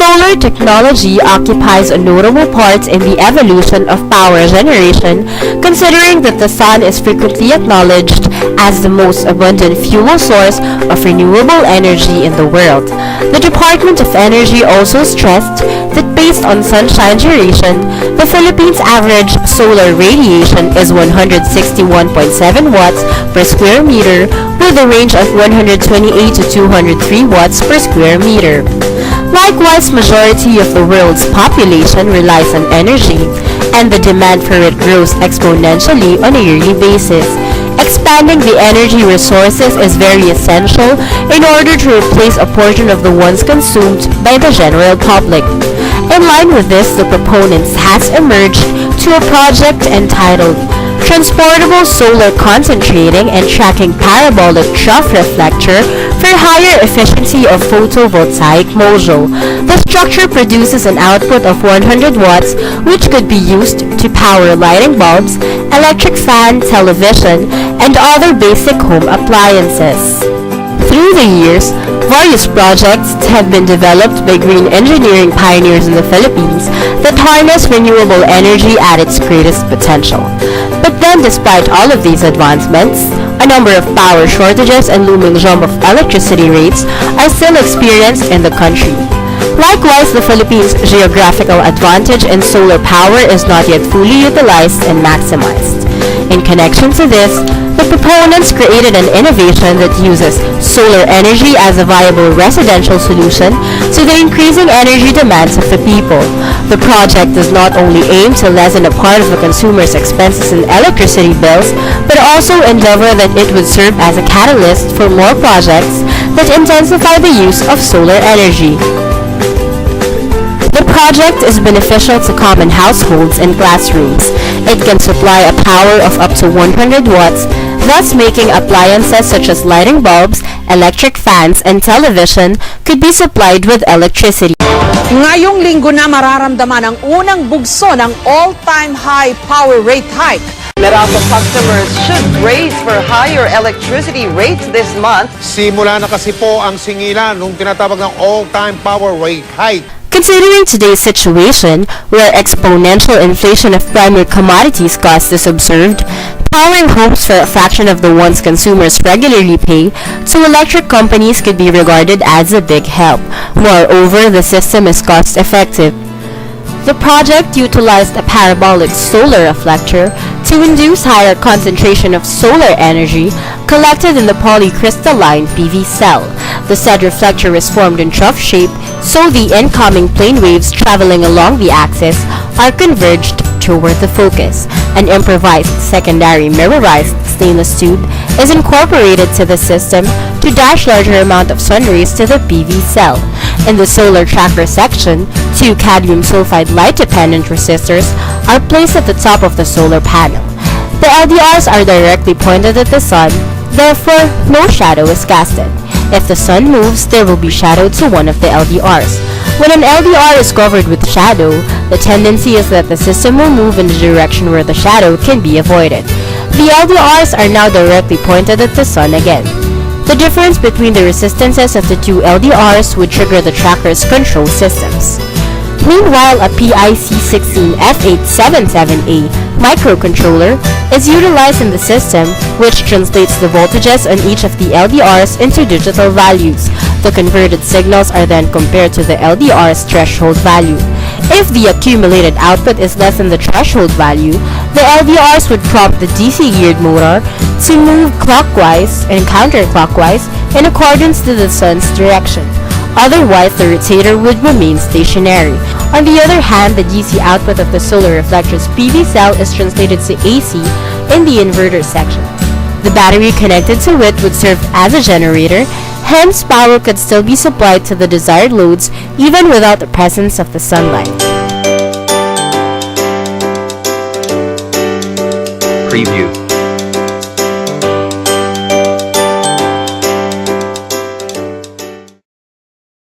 Solar technology occupies a notable part in the evolution of power generation, considering that the sun is frequently acknowledged as the most abundant fuel source of renewable energy in the world. The Department of Energy also stressed that based on sunshine duration, the Philippines' average solar radiation is 161.7 watts per square meter, with a range of 128 to 203 watts per square meter. Likewise, majority of the world's population relies on energy, and the demand for it grows exponentially on a yearly basis. Expanding the energy resources is very essential in order to replace a portion of the ones consumed by the general public. In line with this, the proponents has emerged to a project entitled Transportable Solar Concentrating and Tracking Parabolic Trough Reflector for higher efficiency of photovoltaic module. The structure produces an output of 100 watts, which could be used to power lighting bulbs, electric fan, television, and other basic home appliances. Through the years, various projects have been developed by green engineering pioneers in the Philippines that harness renewable energy at its greatest potential. But then, despite all of these advancements, a number of power shortages and looming jump of electricity rates are still experienced in the country. Likewise, the Philippines' geographical advantage in solar power is not yet fully utilized and maximized. In connection to this, the proponents created an innovation that uses solar energy as a viable residential solution to the increasing energy demands of the people. The project does not only aim to lessen a part of the consumer's expenses and electricity bills, but also endeavor that it would serve as a catalyst for more projects that intensify the use of solar energy. The project is beneficial to common households and classrooms. It can supply a power of up to 100 watts, thus making appliances such as lighting bulbs, electric fans, and television could be supplied with electricity. Ngayong linggo na mararamdaman ang unang bugso ng all-time high power rate hike. Meralco customers should brace for higher electricity rates this month. Simula na kasi po ang singilan nung tinatawag ng all-time power rate hike. Considering today's situation, where exponential inflation of primary commodities costs is observed, powering homes for a fraction of the ones consumers regularly pay to electric companies could be regarded as a big help. Moreover, the system is cost-effective. The project utilized a parabolic solar reflector to induce higher concentration of solar energy collected in the polycrystalline PV cell. The said reflector is formed in trough shape, so the incoming plane waves traveling along the axis are converged toward the focus. An improvised secondary mirrorized stainless tube is incorporated to the system to dash larger amount of sun rays to the PV cell. In the solar tracker section, two cadmium sulfide light-dependent resistors are placed at the top of the solar panel. The LDRs are directly pointed at the sun, therefore no shadow is casted. If the sun moves, there will be shadow to one of the LDRs. When an LDR is covered with shadow, the tendency is that the system will move in the direction where the shadow can be avoided. The LDRs are now directly pointed at the sun again. The difference between the resistances of the two LDRs would trigger the tracker's control systems. Meanwhile, a PIC16F877A microcontroller is utilized in the system, which translates the voltages on each of the LDRs into digital values. The converted signals are then compared to the LDR's threshold value. If the accumulated output is less than the threshold value, the LDRs would prompt the DC-geared motor to move clockwise and counterclockwise in accordance to the sun's direction. Otherwise, the rotator would remain stationary. On the other hand, the DC output of the solar reflector's PV cell is translated to AC in the inverter section. The battery connected to it would serve as a generator, hence power could still be supplied to the desired loads even without the presence of the sunlight. Preview.